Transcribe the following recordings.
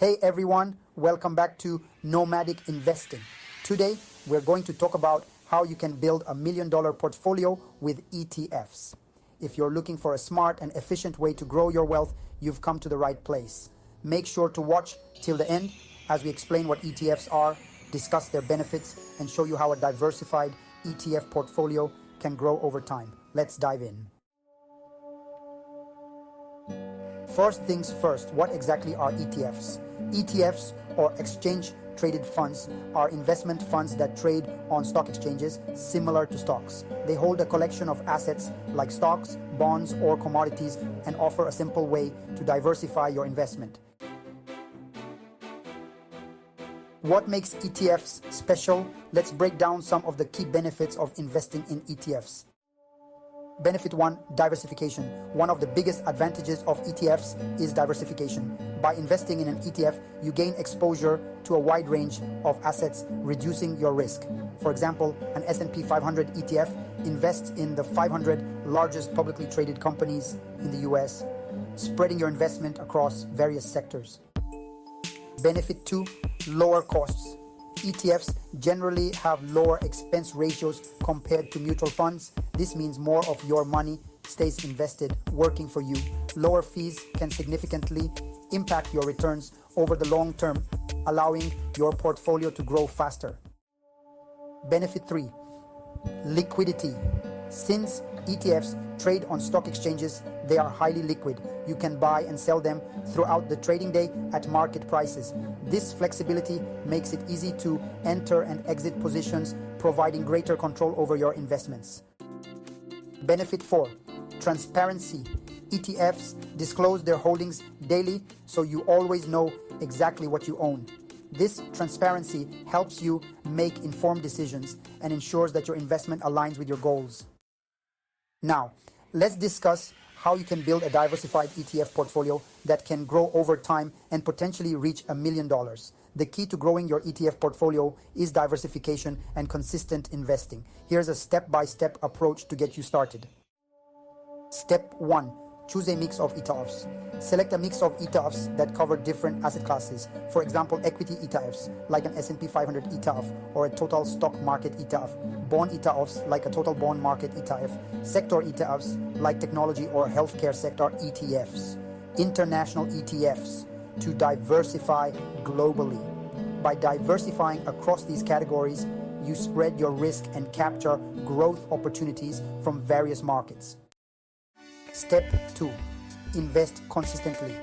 Hey everyone, welcome back to Nomadic Investing. Today, we're going to talk about how you can build $1 million portfolio with ETFs. If you're looking for a smart and efficient way to grow your wealth, you've come to the right place. Make sure to watch till the end as we explain what ETFs are, discuss their benefits, and show you how a diversified ETF portfolio can grow over time. Let's dive in. First things first, what exactly are ETFs? ETFs, or exchange-traded funds, are investment funds that trade on stock exchanges similar to stocks. They hold a collection of assets like stocks, bonds, or commodities and offer a simple way to diversify your investment. What makes ETFs special? Let's break down some of the key benefits of investing in ETFs. Benefit 1, diversification. One of the biggest advantages of ETFs is diversification. By investing in an ETF, you gain exposure to a wide range of assets, reducing your risk. For example, an S&P 500 ETF invests in the 500 largest publicly traded companies in the US, spreading your investment across various sectors. Benefit 2, lower costs. ETFs generally have lower expense ratios compared to mutual funds. This means more of your money stays invested, working for you. Lower fees can significantly impact your returns over the long term, allowing your portfolio to grow faster. Benefit 3, liquidity. Since ETFs trade on stock exchanges, they are highly liquid. You can buy and sell them throughout the trading day at market prices. This flexibility makes it easy to enter and exit positions, providing greater control over your investments. Benefit 4, transparency. ETFs disclose their holdings daily, so you always know exactly what you own. This transparency helps you make informed decisions and ensures that your investment aligns with your goals. Now, let's discuss how you can build a diversified ETF portfolio that can grow over time and potentially reach $1 million. The key to growing your ETF portfolio is diversification and consistent investing. Here's a step-by-step approach to get you started. Step 1. Choose a mix of ETFs. Select a mix of ETFs that cover different asset classes. For example, equity ETFs, like an S&P 500 ETF or a total stock market ETF. Bond ETFs, like a total bond market ETF. Sector ETFs, like technology or healthcare sector ETFs. International ETFs, to diversify globally. By diversifying across these categories, you spread your risk and capture growth opportunities from various markets. Step 2. Invest consistently.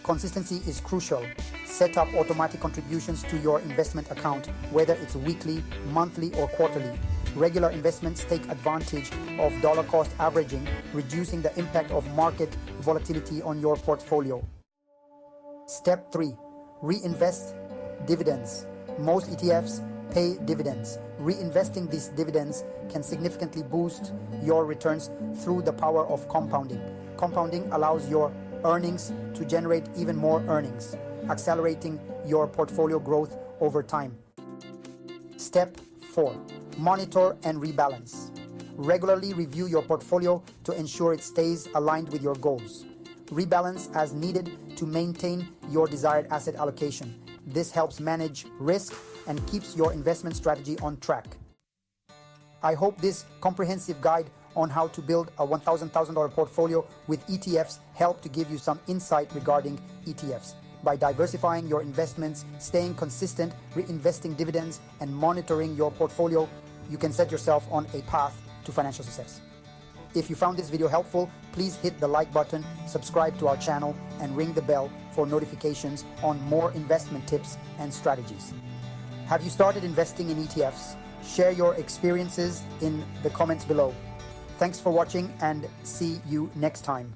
Consistency is crucial. Set up automatic contributions to your investment account, whether it's weekly, monthly, or quarterly. Regular investments take advantage of dollar cost averaging, reducing the impact of market volatility on your portfolio. Step 3. Reinvest dividends. Most ETFs pay dividends. Reinvesting these dividends can significantly boost your returns through the power of compounding. Compounding allows your earnings to generate even more earnings, accelerating your portfolio growth over time. Step 4. Monitor and rebalance. Regularly review your portfolio to ensure it stays aligned with your goals. Rebalance as needed to maintain your desired asset allocation. This helps manage risk and keeps your investment strategy on track. I hope this comprehensive guide on how to build a $1,000 portfolio with ETFs helped to give you some insight regarding ETFs. By diversifying your investments, staying consistent, reinvesting dividends, and monitoring your portfolio, you can set yourself on a path to financial success. If you found this video helpful, please hit the like button, subscribe to our channel, and ring the bell for notifications on more investment tips and strategies. Have you started investing in ETFs? Share your experiences in the comments below. Thanks for watching and see you next time.